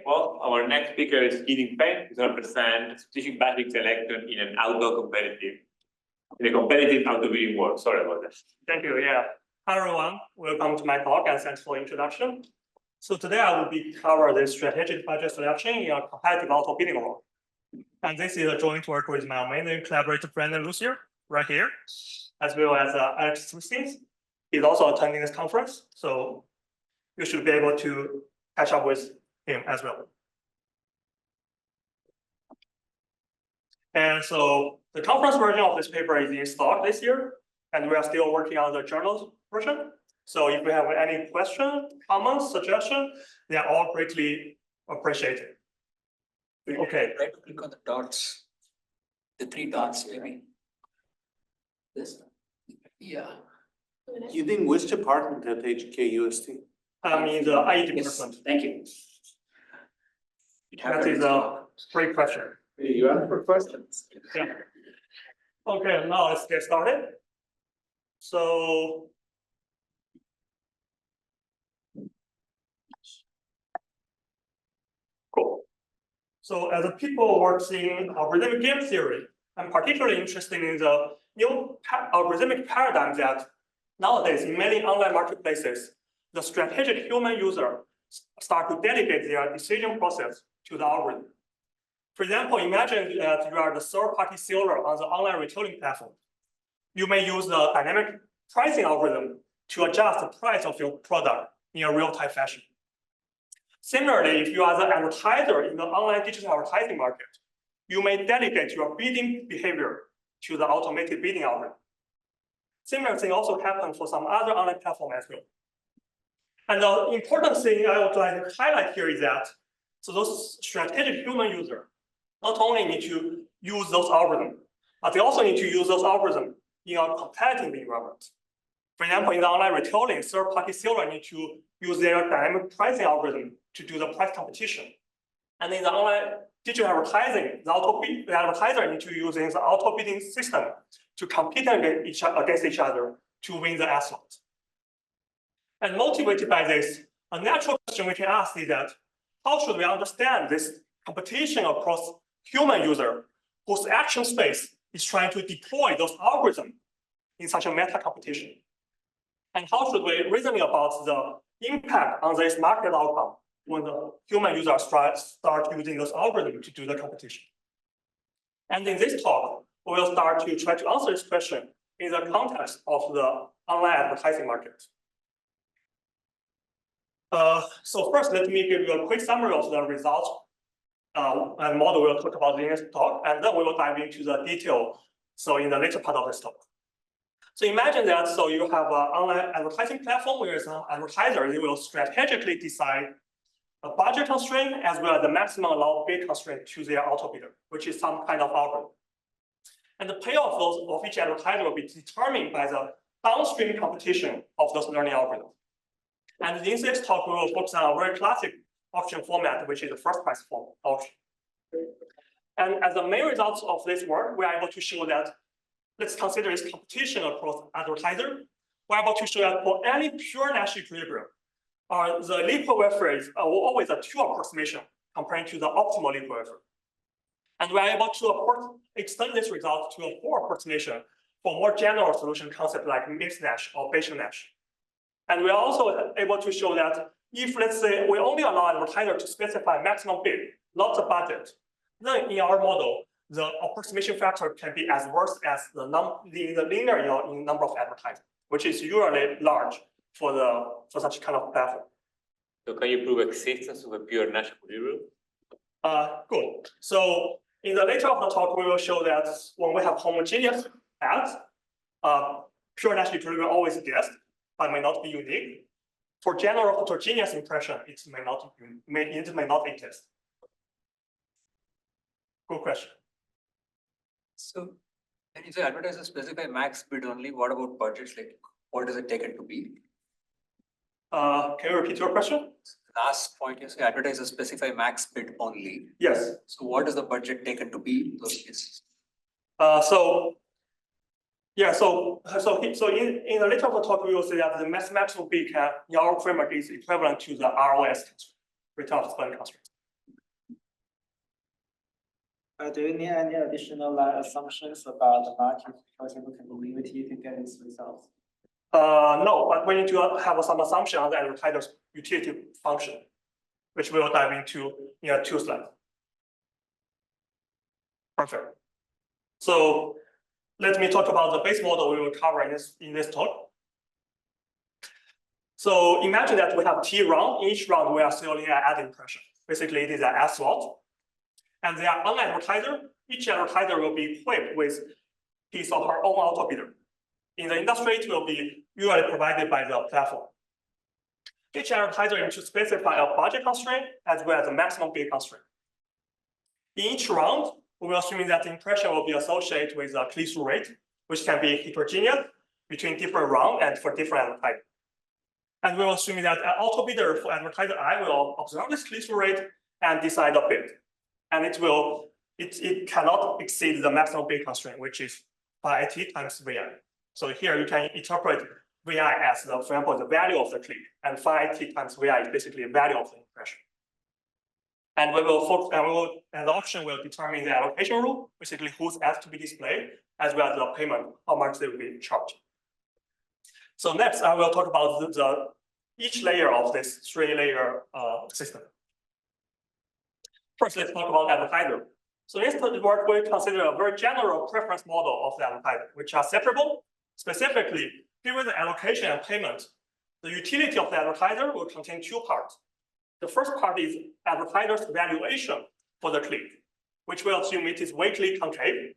Well, our next speaker is Yiding Feng, who's going to present strategic battery selection in a competitive auto-bidding world. Sorry about that. Thank you. Yeah. Hi, everyone. Welcome to my talk and thanks for the introduction. So today I will be covering the strategic budget selection in a competitive auto-bidding world. And this is a joint work with my amazing collaborator friend Lucier, right here, as well as Aleksandrs. He's also attending this conference, so you should be able to catch up with him as well. And so the conference version of this paper is in stock this year, and we are still working on the journal version. So if you have any questions, comments, suggestions, they are all greatly appreciated. Okay. Try to click on the dots, the three dots, maybe. This, yeah. You think which department at HKUST? I mean the IE department. Yes, thank you. That is a great question. You asked for questions. Yeah. Okay, now let's get started. So cool. So as a people working in algorithmic game theory, I'm particularly interested in the new algorithmic paradigm that nowadays in many online marketplaces, the strategic human user start to delegate their decision process to the algorithm. For example, imagine that you are the third-party seller on the online retailing platform. You may use the dynamic pricing algorithm to adjust the price of your product in a real-time fashion. Similarly, if you are the advertiser in the online digital advertising market, you may delegate your bidding behavior to the automated bidding algorithm. Similar thing also happens for some other online platform as well. And the important thing I would like to highlight here is that so those strategic human users not only need to use those algorithms, but they also need to use those algorithms in a competitive environment. For example, in the online retailing, third-party seller need to use their dynamic pricing algorithm to do the price competition. And in the online digital advertising, the advertiser need to use the auto bidding system to compete against each other to win the ad slot. And motivated by this, a natural question we can ask is that how should we understand this competition across human user whose action space is trying to deploy those algorithms in such a meta competition? And how should we reason about the impact on this market outcome when the human users start using those algorithms to do the competition? And in this talk, we will start to try to answer this question in the context of the online advertising market. So first, let me give you a quick summary of the results and model we'll talk about in this talk, and then we will dive into the detail. So in the later part of this talk. So imagine that so you have an online advertising platform where some advertiser they will strategically decide a budget constraint as well as the maximum allowed bid constraint to their auto bidder, which is some kind of algorithm. And the payoff of each advertiser will be determined by the downstream competition of those learning algorithms. And in this talk, we will focus on a very classic auction format, which is the first price form auction. And as the main results of this work, we are able to show that, let's consider this competition across advertiser. We're able to show that for any pure Nash equilibrium, the liquid welfare is always a 2 approximation comparing to the optimal liquid welfare. And we are able to extend this result to a 4 approximation for more general solution concept like mixed Nash or Bayesian Nash. And we are also able to show that if, let's say, we only allow advertiser to specify maximum bid, not the budget, then in our model, the approximation factor can be as worse as the linear in number of advertisers, which is usually large for such kind of platform. So can you prove existence of a pure Nash equilibrium? Good. So in the later of the talk, we will show that when we have homogeneous ads, pure Nash equilibrium always exists, but may not be unique. For general heterogeneous impression, it may not exist. Good question. So when you say advertisers specify max bid only, what about budgets? Like what is it taken to be? Can you repeat your question? Last point, you say advertisers specify max bid only. Yes. So what is the budget taken to be in those cases? So in the later of the talk, we will say that the maximum bid in our framework is equivalent to the ROS constraint, return on spend constraint. Do you need any additional like assumptions about the market algorithm capability to get these results? No, but we need to have some assumption on the advertiser's utility function, which we'll dive into in 2 slides. Perfect. So let me talk about the base model we will cover in this talk. So imagine that we have T round. In each round, we are still looking at ad impression. Basically, it is an ad slot. And they are on advertiser. Each advertiser will be equipped with his or her own auto bidder. In the industry, it will be usually provided by the platform. Each advertiser needs to specify a budget constraint as well as a maximum bid constraint. In each round, we will assume that the impression will be associated with a click-through rate, which can be heterogeneous between different rounds and for different advertisers. And we will assume that an auto bidder for advertiser I will observe this click-through rate and decide a bid. And it cannot exceed the maximum bid constraint, which is phi t times vi. So here you can interpret vi as, for example, the value of the click, and phi t times vi is basically the value of the impression. And we will focus, and the option will determine the allocation rule, basically whose ads to be displayed, as well as the payment, how much they will be charged. So next, I will talk about each layer of this 3-layer system. First, let's talk about advertiser. So in this work, we consider a very general preference model of the advertiser, which are separable. Specifically, given the allocation and payment, the utility of the advertiser will contain 2 parts. The first part is advertiser's valuation for the click, which will assume it is weightly concave.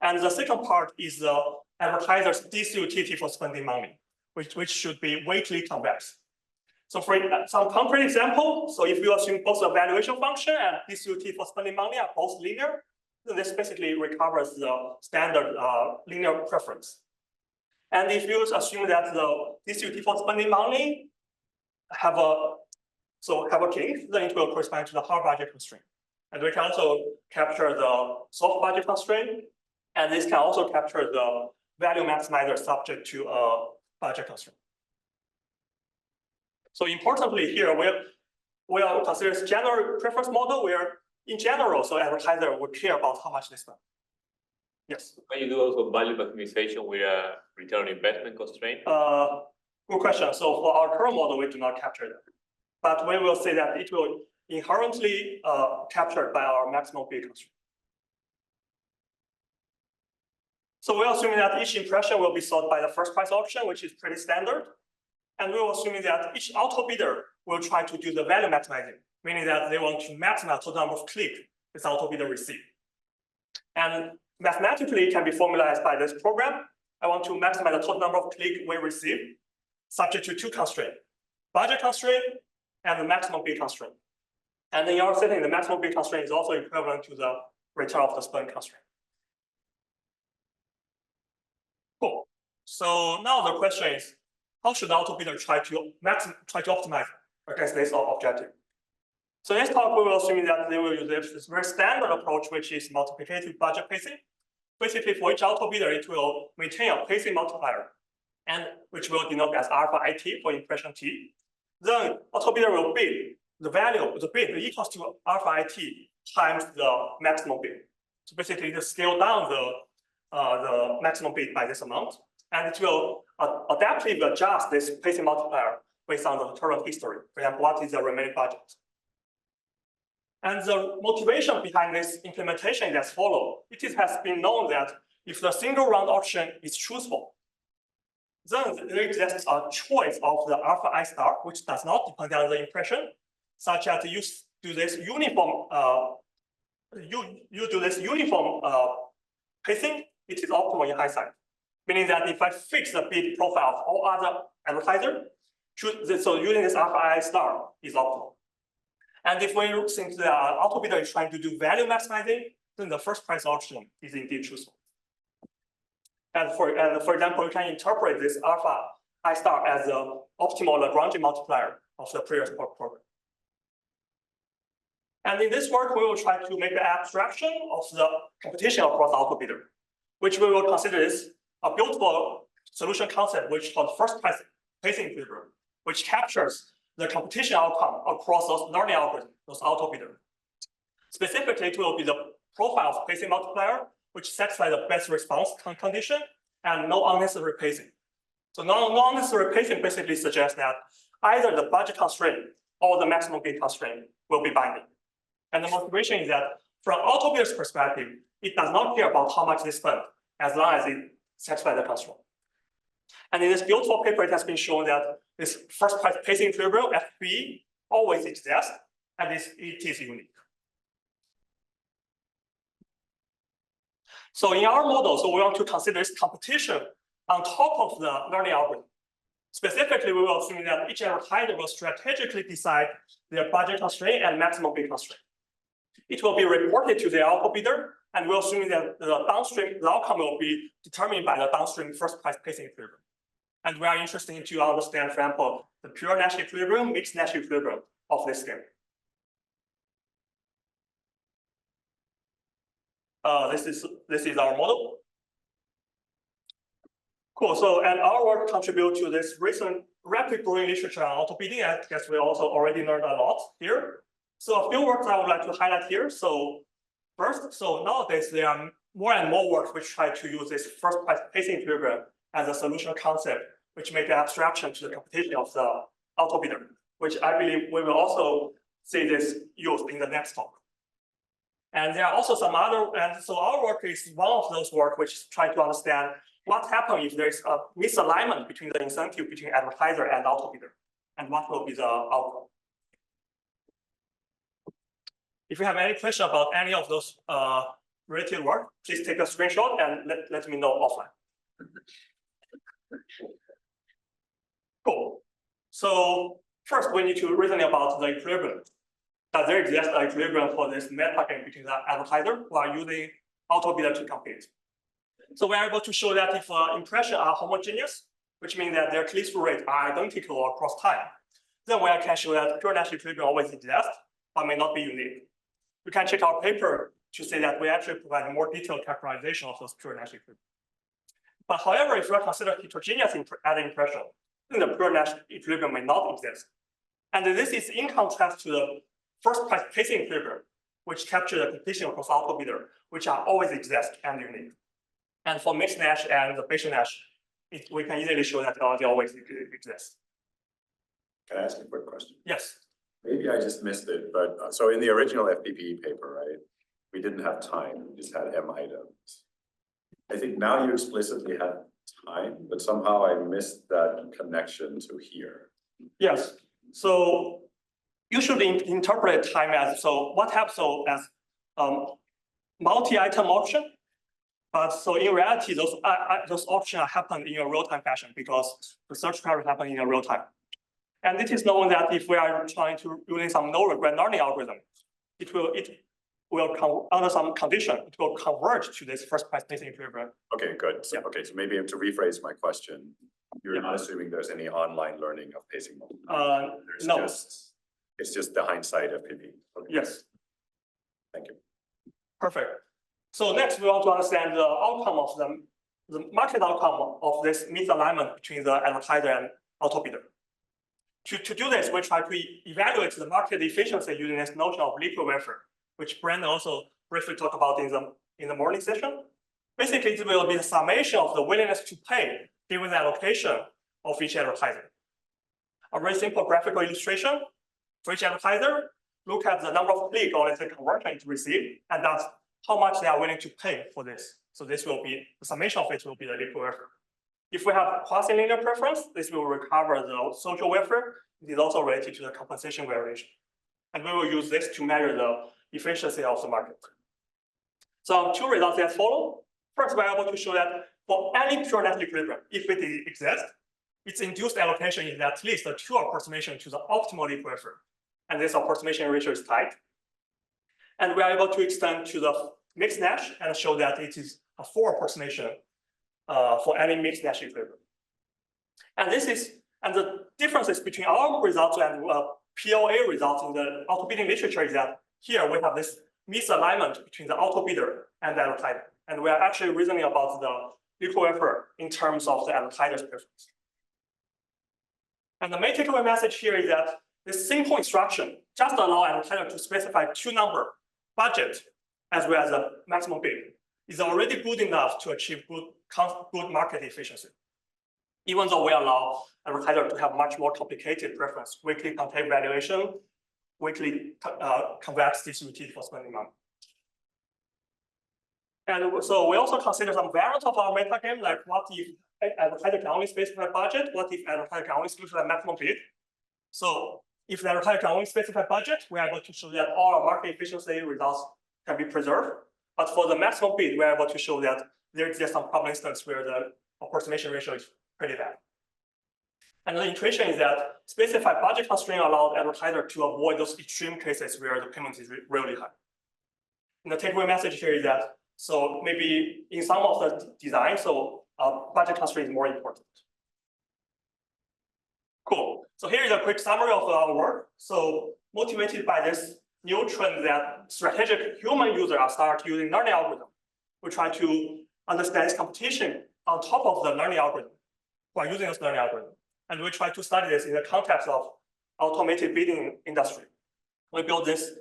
And the second part is the advertiser's DC utility for spending money, which should be weightly convex. So for some concrete example, so if you assume both the valuation function and DC utility for spending money are both linear, then this basically recovers the standard linear preference. And if you assume that the DC utility for spending money have a kink, then it will correspond to the hard budget constraint. And we can also capture the soft budget constraint, and this can also capture the value maximizer subject to a budget constraint. So importantly here, we are consider this general preference model where in general, so advertiser would care about how much they spend. Yes. Can you do also value maximization with a return on investment constraint? Good question. So for our current model, we do not capture that. But we will say that it will inherently captured by our maximum bid constraint. So we're assuming that each impression will be solved by the first price auction, which is pretty standard. And we're assuming that each auto bidder will try to do the value maximizing, meaning that they want to maximize the total number of clicks this auto bidder receive. And mathematically, it can be formalized by this program. I want to maximize the total number of clicks we receive, subject to 2 constraints, budget constraint and the maximum bid constraint. And in our setting, the maximum bid constraint is also equivalent to the return of the spend constraint. Cool. So now the question is, how should the auto bidder try to optimize against this objective? So in this talk, we will assume that they will use this very standard approach, which is multiplicative budget pacing. Basically, for each auto bidder, it will maintain a pacing multiplier, and which will denote as alpha IT for impression T. Then auto bidder will bid the value of the bid equals to alpha IT times the maximum bid. So basically, just scale down the maximum bid by this amount, and it will adaptively adjust this pacing multiplier based on the current history. For example, what is the remaining budget? And the motivation behind this implementation is as follows. It has been known that if the single round auction is truthful, then there exists a choice of the alpha I star, which does not depend on the impression, such as you do this uniform pacing, it is optimal in hindsight. Meaning that if I fix the bid profile of all other advertisers, so using this alpha I star is optimal. And if we think the auto bidder is trying to do value maximizing, then the first price auction is indeed truthful. And for example, you can interpret this alpha I star as the optimal Lagrange multiplier of the previous program. And in this work, we will try to make an abstraction of the competition across auto bidder, which we will consider is a beautiful solution concept, which is called first price pacing equilibrium, which captures the competition outcome across those learning algorithms, those auto bidders. Specifically, it will be the profile of pacing multiplier, which satisfies the best response condition and no unnecessary pacing. So no unnecessary pacing basically suggests that either the budget constraint or the maximum gain constraint will be binding. And the motivation is that from Autobidder's perspective, it does not care about how much they spend as long as it satisfies the constraint. And in this beautiful paper, it has been shown that this first price pacing equilibrium, FP, always exists, and it is unique. So in our model, we want to consider this competition on top of the learning algorithm. Specifically, we will assume that each advertiser will strategically decide their budget constraint and maximum bid constraint. It will be reported to the Autobidder, and we'll assume that the outcome will be determined by the downstream first price pacing equilibrium. And we are interested to understand, for example, the pure Nash equilibrium, mixed Nash equilibrium of this scheme. This is our model. Cool. So, and our work contribute to this recent rapid growing literature on autobidding. I guess we also already learned a lot here. So a few works I would like to highlight here. So first, nowadays there are more and more works which try to use this first price pacing equilibrium as a solution concept, which make an abstraction to the computation of the autobidder, which I believe we will also see this used in the next talk. And there are also some other, and so our work is one of those work which try to understand what happens if there is a misalignment between the incentive between advertiser and autobidder, and what will be the outcome. If you have any question about any of those related work, please take a screenshot and let me know offline. Cool. So first, we need to reason about the equilibrium. Does there exist an equilibrium for this meta game between the advertiser who are using autobidder to compete? So we are able to show that if impressions are homogeneous, which means that their click-through rates are identical across time, then we can show that pure Nash equilibrium always exists, but may not be unique. We can check our paper to say that we actually provide more detailed characterization of those pure Nash equilibrium. But however, if we consider heterogeneous added impression, then the pure Nash equilibrium may not exist. And this is in contrast to the first price pacing equilibrium, which capture the competition across autobidder, which are always exist and unique. And for mixed Nash and the Bayesian Nash, we can easily show that they always exist. Can I ask a quick question? Yes. Maybe I just missed it, but so in the original FPP paper, right, we didn't have time, we just had M items. I think now you explicitly have time, but somehow I missed that connection to here. Yes. So you should interpret time as, so what happens as multi-item option. But so in reality, those options happen in a real-time fashion because the search query happen in a real time. And it is known that if we are trying to using some no-regret learning algorithm, it will under some condition, it will converge to this first price pacing equilibrium. Okay, good. So, Yeah. okay, so maybe to rephrase my question, you're not assuming there's any online learning of pacing multiplier. No. It's just the hindsight FPP. Okay. Yes. Thank you. Perfect. So next, we want to understand the outcome of the market outcome of this misalignment between the advertiser and autobidder. To do this, we try to evaluate the market efficiency using this notion of liquid wafer, which Brandon also briefly talked about in the morning session. Basically, it will be the summation of the willingness to pay given the allocation of each advertiser. A very simple graphical illustration for each advertiser, look at the number of clicks or the conversion it received, and that's how much they are willing to pay for this. So this will be, the summation of it will be the liquid wafer. If we have quasi-linear preference, this will recover the social wafer. It is also related to the compensation variation. And we will use this to measure the efficiency of the market. So two results that follow. First, we're able to show that for any pure Nash equilibrium, if it exists, its induced allocation is at least a 2 approximation to the optimal liquid wafer. And this approximation ratio is tight. And we are able to extend to the mixed Nash and show that it is a 4 approximation for any mixed Nash equilibrium. And the differences between our results and POA results in the autobidding literature is that here we have this misalignment between the autobidder and the advertiser. And we are actually reasoning about the liquid wafer in terms of the advertiser's preference. And the main takeaway message here is that this simple instruction just allows advertiser to specify 2 numbers, budget as well as a maximum bid is already good enough to achieve good market efficiency. Even though we allow advertisers to have much more complicated preference, weekly content valuation, weekly convex distributed for spending money. And so we also consider some variants of our meta game, like what if advertiser can only specify budget? What if advertiser can only specify maximum bid? So if the advertiser can only specify budget, we are able to show that all our market efficiency results can be preserved. But for the maximum bid, we are able to show that there is some problem instance where the approximation ratio is pretty bad. And the intuition is that specified budget constraint allows advertiser to avoid those extreme cases where the payment is really high. And the takeaway message here is that, so maybe in some of the design, so budget constraint is more important. Cool. So here is a quick summary of our work. So motivated by this new trend that strategic human users are start using learning algorithm, we try to understand this competition on top of the learning algorithm who are using this learning algorithm. And we try to study this in the context of automated bidding industry. We built this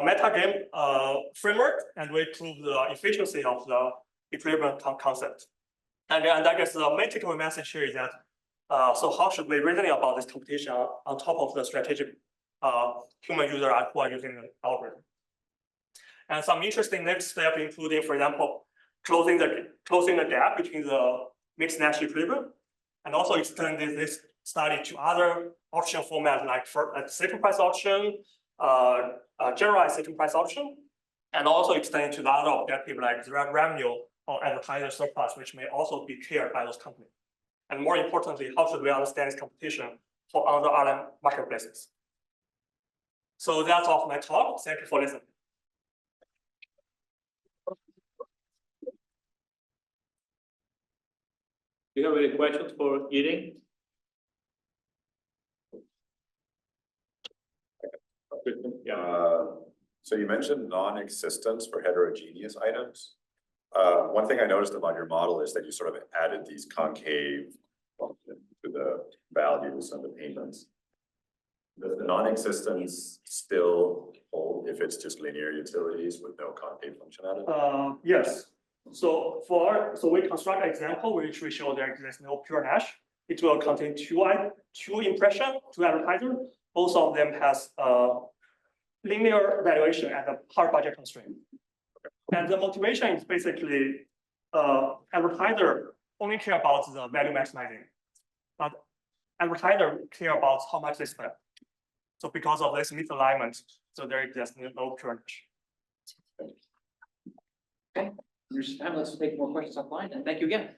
meta game framework, and we prove the efficiency of the equilibrium concept. And I guess the main takeaway message here is that, so how should we reason about this competition on top of the strategic human users who are using the algorithm? And some interesting next step, including, for example, closing the gap between the mixed Nash equilibrium, and also extending this study to other auction formats like second price auction, generalized second price auction, and also extending to the other objective like revenue or advertiser surplus, which may also be cared by those companies. And more importantly, how should we understand this competition for other marketplaces? So that's all my talk. Thank you for listening. Do you have any questions for Yiding? Yeah. So you mentioned non-existence for heterogeneous items. One thing I noticed about your model is that you sort of added these concave functions to the values and the payments. Does the non-existence still hold if it's just linear utilities with no concave functionality? Yes. So we construct an example which we show there exists no pure Nash. It will contain two impressions, two advertisers. Both of them has linear valuation at the hard budget constraint. And the motivation is basically advertiser only care about the value maximizing, but advertiser care about how much they spend. So because of this misalignment, so there exists no pure Nash. Okay, there's time. Let's take more questions offline, and thank you again.